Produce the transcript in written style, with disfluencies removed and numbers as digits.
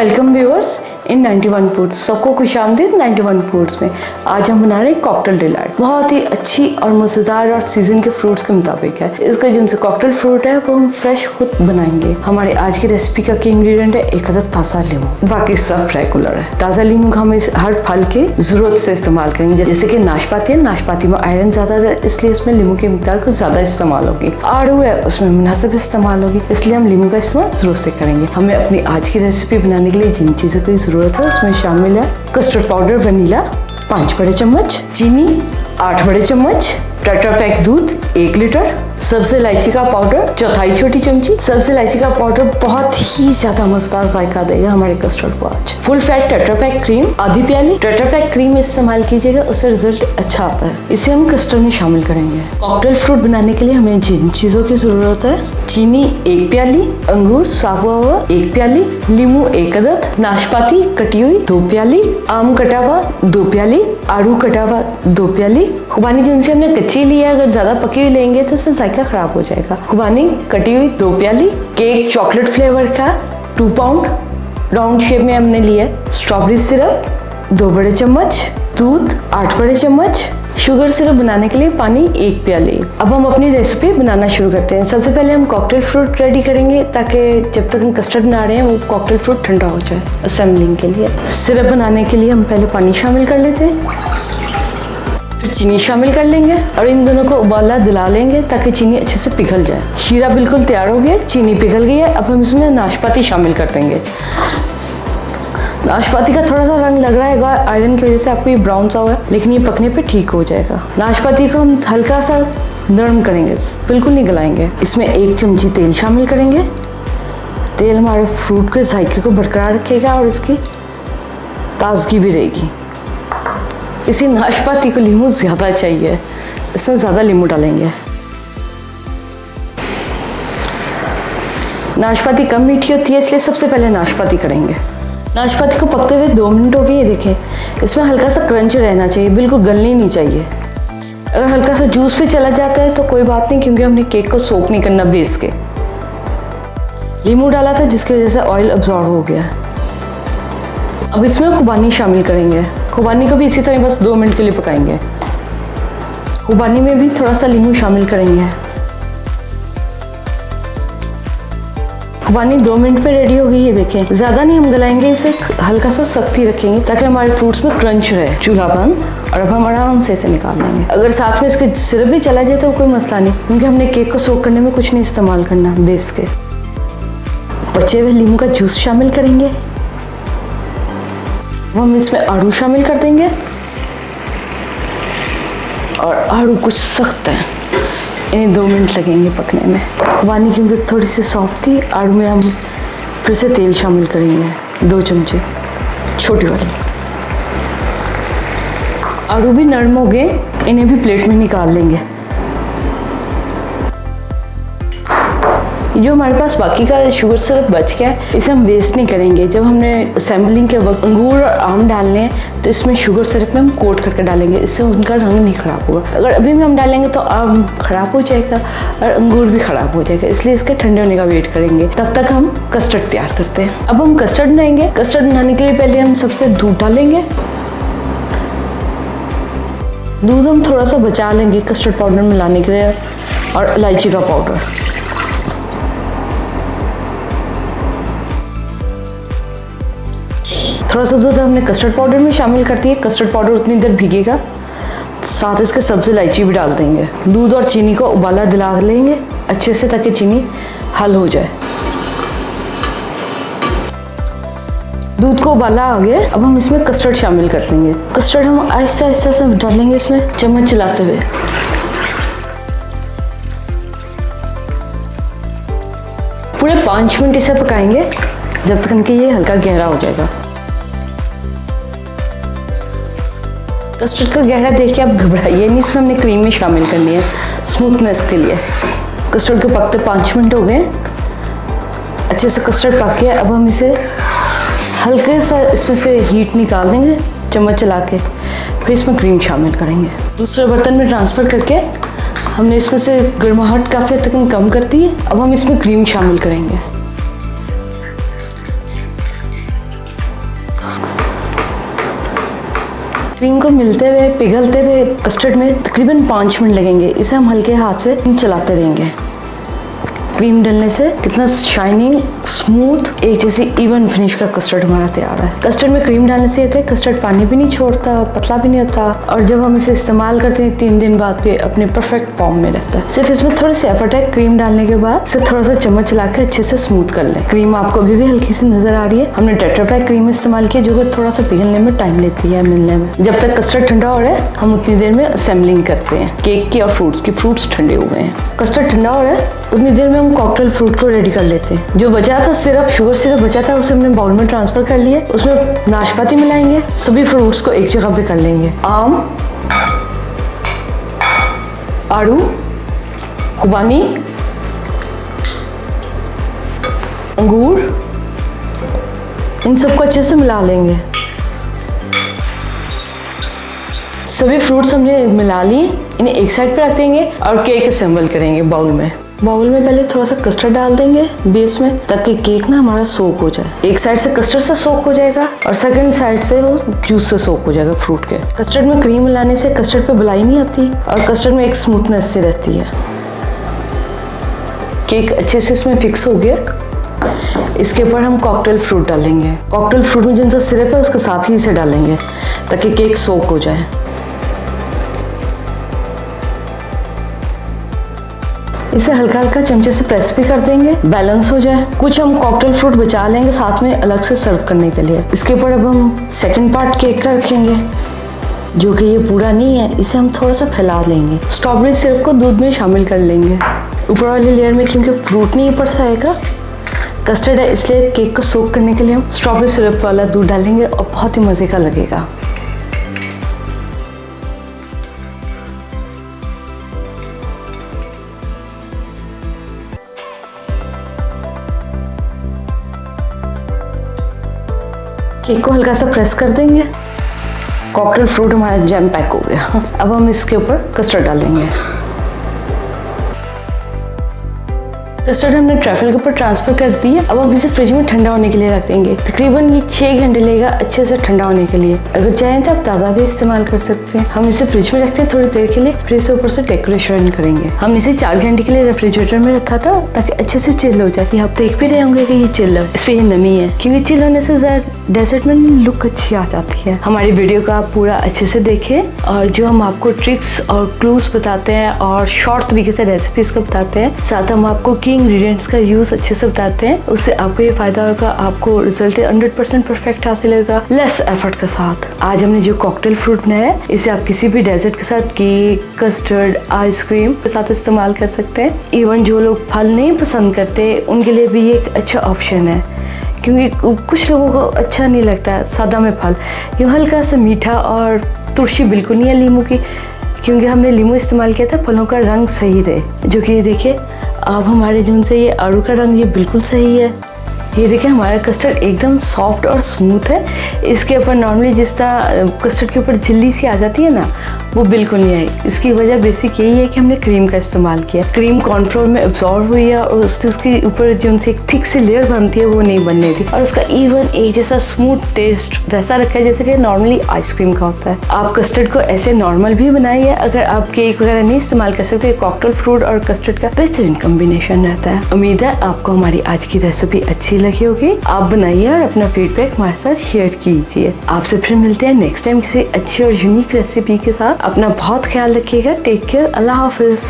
Welcome viewers in 91 foods. सबको खुशामदीद 91 foods में। आज हम बना रहे हैं कॉकटेल डिलाइट। बहुत ही अच्छी और मज़ेदार और सीजन के फ्रूट्स के मुताबिक है। इसका जो कॉकटेल फ्रूट है वो हम फ्रेश खुद बनाएंगे। हमारी आज की रेसिपी का की इंग्रेडिएंट है एक अदद ताज़ा लीमू, बाकी सब रेगुलर है। ताज़ा लीमू का हम हर फल के जरूरत से इस्तेमाल करेंगे। जैसे कि नाशपाती है, नाशपाती में आयरन ज़्यादा है इसलिए इसमें लीमू की मिकदार कुछ ज़्यादा इस्तेमाल होगी। आड़ू है उसमें मुनासिब इस्तेमाल होगी, इसलिए हम लीमू का इस्तेमाल जरूर से करेंगे। हमें अपनी आज की रेसिपी बनाने के लिए जिन चीज़ों की ज़रूरत है उसमें शामिल है कस्टर्ड पाउडर वनीला 5 बड़े चम्मच, चीनी 8 बड़े चम्मच, टेट्रा पैक दूध 1 लीटर, सब्ज़ इलायची का पाउडर 1/4 छोटी चमची। सब्ज़ इलायची का पाउडर बहुत ही ज्यादा मजेदार जायका देगा हमारे कस्टर्ड को आज। Full fat tetra pack cream आधी प्याली। टेट्रा पैक क्रीम इस्तेमाल कीजिएगा, उससे रिजल्ट अच्छा आता है। इसे हम कस्टर्ड में शामिल करेंगे। कॉकटेल फ्रूट बनाने के लिए हमें जिन चीजों की जरूरत है, चीनी 1 प्याली, अंगूर साफ हुआ 1 प्याली, लीमू 1 अदद, नाशपाती कटी हुई 2 प्याली, आम कटा हुआ 2 प्याली, आड़ू कटा हुआ 2 प्याली। खुबानी जिनसे हमने कच्ची ली है, अगर ज्यादा पकी हुई लेंगे तो उससे जायका खराब हो जाएगा। खुबानी कटी हुई 2 प्याली, केक चॉकलेट फ्लेवर का 2 पाउंड राउंड शेप में हमने लिया है, स्ट्रॉबेरी सिरप 2 बड़े चम्मच, दूध 8 बड़े चम्मच, शुगर सिरप बनाने के लिए पानी 1 प्याली। अब हम अपनी रेसिपी बनाना शुरू करते हैं। सबसे पहले हम कॉकटेल फ्रूट रेडी करेंगे ताकि जब तक हम कस्टर्ड बना रहे हैं वो कॉकटेल फ्रूट ठंडा हो जाए असेंबलिंग के लिए। सिरप बनाने के लिए हम पहले पानी शामिल कर लेते हैं, फिर चीनी शामिल कर लेंगे और इन दोनों को उबाला दिला लेंगे ताकि चीनी अच्छे से पिघल जाए। शीरा बिल्कुल तैयार हो गया, चीनी पिघल गई है। अब हम इसमें नाशपाती शामिल कर देंगे। नाशपाती का थोड़ा सा रंग लग रहा है आयरन की वजह से आपको ये ब्राउन सा हुआ है, लेकिन ये पकने पे ठीक हो जाएगा। नाशपाती को हम हल्का सा नरम करेंगे, बिल्कुल नहीं गलाएंगे। इसमें 1 चमची तेल शामिल करेंगे। तेल हमारे फ्रूट के जायके को बरकरार रखेगा और इसकी ताजगी भी रहेगी। इसी नाशपाती को लीमू ज़्यादा चाहिए, इसमें ज़्यादा लीमू डालेंगे। नाशपाती कम मीठी होती है इसलिए सबसे पहले नाशपाती करेंगे। नाशपाती को पकते हुए 2 मिनट हो गए। ये देखें, इसमें हल्का सा क्रंच रहना चाहिए, बिल्कुल गलनी नहीं चाहिए। अगर हल्का सा जूस भी चला जाता है तो कोई बात नहीं, क्योंकि हमने केक को सोक नहीं करना बेस के। लीमू डाला था जिसकी वजह से ऑयल अब्जॉर्ब हो गया। अब इसमें खुबानी शामिल करेंगे। खुबानी को भी इसी तरह बस 2 मिनट के लिए पकाएंगे। खुबानी में भी थोड़ा सा लीमू शामिल करेंगे। खुबानी 2 मिनट में रेडी हो गई। ये देखें, ज़्यादा नहीं हम गलाएंगे, इसे हल्का सा सख्ती रखेंगे ताकि हमारे फ्रूट्स में क्रंच रहे। चूल्हा बंद और अब हम आराम से इसे निकाल लेंगे। अगर साथ में इसके सिरप भी चला जाए तो कोई मसला नहीं, क्योंकि हमने केक को सोक करने में कुछ नहीं इस्तेमाल करना बेस के। बचे हुए लीमू का जूस शामिल करेंगे। वो हम इसमें आड़ू शामिल कर देंगे और आड़ू कुछ सख्त है, इन्हें 2 मिनट लगेंगे पकने में। खुबानी क्योंकि थोड़ी सी सॉफ्ट थी, आड़ू में हम फिर से तेल शामिल करेंगे 2 चमचे छोटी वाली। आड़ू भी नरम हो गए, इन्हें भी प्लेट में निकाल लेंगे। जो हमारे पास बाकी का शुगर सिरप बच गया है इसे हम वेस्ट नहीं करेंगे। जब हमने असेंबलिंग के वक्त अंगूर और आम डालने हैं तो इसमें शुगर सिरप में हम कोट करके डालेंगे, इससे उनका रंग नहीं खराब होगा। अगर अभी भी हम डालेंगे तो आम खराब हो जाएगा और अंगूर भी खराब हो जाएगा, इसलिए इसके ठंडे होने का वेट करेंगे। तब तक हम कस्टर्ड तैयार करते हैं। अब हम कस्टर्ड बनाएंगे। कस्टर्ड बनाने के लिए पहले हम सबसे दूध डालेंगे। दूध हम थोड़ा सा बचा लेंगे कस्टर्ड पाउडर मिलाने के लिए और इलायची का पाउडर। थोड़ा सा दूध हमने कस्टर्ड पाउडर में शामिल कर दिया। कस्टर्ड पाउडर उतनी देर भीगेगा, साथ इसके सब्ज़ इलायची भी डाल देंगे। दूध और चीनी को उबाला दिला लेंगे अच्छे से ताकि चीनी हल हो जाए। दूध को उबाला आ गया। अब हम इसमें कस्टर्ड शामिल कर देंगे। कस्टर्ड हम आहिस्ता आहिस्ता से डालेंगे इसमें, चम्मच चलाते हुए। पूरे 5 मिनट इसे पकाएंगे जब तक कि ये हल्का गहरा हो जाएगा। कस्टर्ड का गहरा देख के आप घबराइए नहीं, इसमें हमने क्रीम में शामिल करनी है स्मूथनेस के लिए। कस्टर्ड को पकते 5 मिनट हो गए, अच्छे से कस्टर्ड पक गया। अब हम इसे हल्के सा इसमें से हीट निकाल देंगे चम्मच चला के, फिर इसमें क्रीम शामिल करेंगे। दूसरे बर्तन में ट्रांसफ़र करके हमने इसमें से गर्माहट काफ़ी हद तक कम कर दी है। अब हम इसमें क्रीम शामिल करेंगे। क्रीम को मिलते हुए पिघलते हुए कस्टर्ड में तकरीबन 5 मिनट लगेंगे। इसे हम हल्के हाथ से चलाते रहेंगे। क्रीम डालने से कितना शाइनिंग, स्मूथ, एक जैसी इवन फिनिश का कस्टर्ड हमारा तैयार है। कस्टर्ड में क्रीम डालने से ये कस्टर्ड पानी भी नहीं छोड़ता, पतला भी नहीं होता, और जब हम इसे इस्तेमाल करते हैं 3 दिन बाद भी अपने परफेक्ट फॉर्म में रहता है। सिर्फ इसमें थोड़ी सी एफर्ट है। क्रीम डालने के बाद इसे थोड़ा सा चम्मच चला के अच्छे से स्मूथ कर लें। क्रीम आपको अभी भी हल्की सी नजर आ रही है। हमने टेट्रा पैक क्रीम इस्तेमाल किया जो थोड़ा सा पिघलने में टाइम लेती है मिलने में। जब तक कस्टर्ड ठंडा हो रहा है हम उतनी देर में असेंबलिंग करते हैं केक की और फ्रूट्स की। फ्रूट्स ठंडे हो गए हैं, कस्टर्ड ठंडा हो रहा है, उतनी देर में हम कॉकटेल फ्रूट को रेडी कर लेते हैं। जो बचा था सिरप, शुगर सिरप बचा था, उसे हमने बाउल में ट्रांसफर कर लिया। उसमें नाशपाती मिलाएंगे, सभी फ्रूट्स को एक जगह पे कर लेंगे। आम, आड़ू, खुबानी, अंगूर, इन सबको अच्छे से मिला लेंगे। सभी फ्रूट्स हमने मिला लिए, इन्हें एक साइड पे रख देंगे और केक असेंबल करेंगे बाउल में। बाउल में पहले थोड़ा सा कस्टर्ड डाल देंगे बेस में, ताकि केक ना हमारा सोक हो जाए। एक साइड से कस्टर्ड से सोक हो जाएगा और सेकंड साइड से वो जूस से सोक हो जाएगा फ्रूट के। कस्टर्ड में क्रीम मिलाने से कस्टर्ड पे बलाई नहीं आती और कस्टर्ड में एक स्मूथनेस सी रहती है। केक अच्छे से इसमें फिक्स हो गया। इसके ऊपर हम कॉकटेल फ्रूट डालेंगे। कॉकटेल फ्रूट में जो सा सिरप है उसके साथ ही इसे डालेंगे ताकि केक सोक हो जाए। इसे हल्का हल्का चमचे से प्रेस भी कर देंगे, बैलेंस हो जाए। कुछ हम कॉकटेल फ्रूट बचा लेंगे साथ में अलग से सर्व करने के लिए। इसके ऊपर अब हम सेकंड पार्ट केक का रखेंगे, जो कि ये पूरा नहीं है, इसे हम थोड़ा सा फैला लेंगे। स्ट्रॉबेरी सिरप को दूध में शामिल कर लेंगे। ऊपर वाली लेयर में क्योंकि फ्रूट नहीं ऊपर से आएगा, कस्टर्ड है, इसलिए केक को सोक करने के लिए हम स्ट्रॉबेरी सिरप वाला दूध डालेंगे और बहुत ही मजे का लगेगा। केक को हल्का सा प्रेस कर देंगे। कॉकटेल फ्रूट हमारा जैम पैक हो गया। अब हम इसके ऊपर कस्टर्ड डालेंगे। कस्टर्ड हमने ट्रैफल के ऊपर ट्रांसफर कर दी है। अब हम इसे फ्रिज में ठंडा होने के लिए रख देंगे। तकरीबन ये 6 घंटे लेगा अच्छे से ठंडा होने के लिए। अगर चाहें तो आप ताज़ा भी इस्तेमाल कर सकते हैं। हम इसे फ्रिज में रखते हैं थोड़ी देर के लिए, फिर इसे ऊपर से डेकोरेशन करेंगे। हमने इसे 4 घंटे के लिए रेफ्रिजरेटर में रखा था ताकि अच्छे से चिल हो जाए। आप देख भी रहे होंगे कि ये चिल है, इस पर ये नमी है, क्योंकि चिल होने से डेजर्ट में लुक अच्छी आ जाती है। हमारी वीडियो को आप पूरा अच्छे से देखें और जो हम आपको ट्रिक्स और क्लूज बताते हैं और शॉर्ट तरीके से रेसिपीज को बताते हैं, साथ हम आपको इंग्रेडिएंट्स का यूज अच्छे से बताते हैं, उससे आपको ये फायदा होगा, आपको रिजल्ट 100% परफेक्ट हासिल होगा लेस एफर्ट के साथ। आज हमने जो कॉकटेल फ्रूट बनाया है, इसे आप किसी भी डेजर्ट के साथ, केक, कस्टर्ड, आइसक्रीम के साथ इस्तेमाल कर सकते हैं। इवन जो लोग फल नहीं पसंद करते उनके लिए भी ये एक अच्छा ऑप्शन है, क्योंकि कुछ लोगों को अच्छा नहीं लगता है सादा में फल। यूँ हल्का सा मीठा और तुरशी बिल्कुल नहीं है लीमू की, क्योंकि हमने लीमू इस्तेमाल किया था फलों का रंग सही रहे। जो कि ये देखिए अब हमारे जून से ये आड़ू का रंग ये बिल्कुल सही है। ये देखिए हमारा कस्टर्ड एकदम सॉफ्ट और स्मूथ है। इसके ऊपर नॉर्मली जिस तरह कस्टर्ड के ऊपर झिल्ली सी आ जाती है ना, वो बिल्कुल नहीं आई। इसकी वजह बेसिक यही है कि हमने क्रीम का इस्तेमाल किया। क्रीम कॉर्नफ्लोर में एब्जॉर्ब हुई है और उसके ऊपर जो उनसे एक थिक सी लेयर बनती है वो नहीं बनने थी, और उसका इवन एक जैसा स्मूथ टेस्ट वैसा रखा है जैसे कि नॉर्मली आइसक्रीम का होता है। आप कस्टर्ड को ऐसे नॉर्मल भी बनाइए। अगर आप केक वगैरह नहीं इस्तेमाल कर सकते, कॉकटेल फ्रूट और कस्टर्ड का बेहतरीन कॉम्बिनेशन रहता है। उम्मीद है आपको हमारी आज की रेसिपी अच्छी लगी होगी। आप बनाइए और अपना फीडबैक हमारे साथ शेयर कीजिए। आपसे फिर मिलते हैं नेक्स्ट टाइम किसी अच्छी और यूनिक रेसिपी के साथ। अपना बहुत ख्याल रखिएगा। Take care. अल्लाह हाफिज।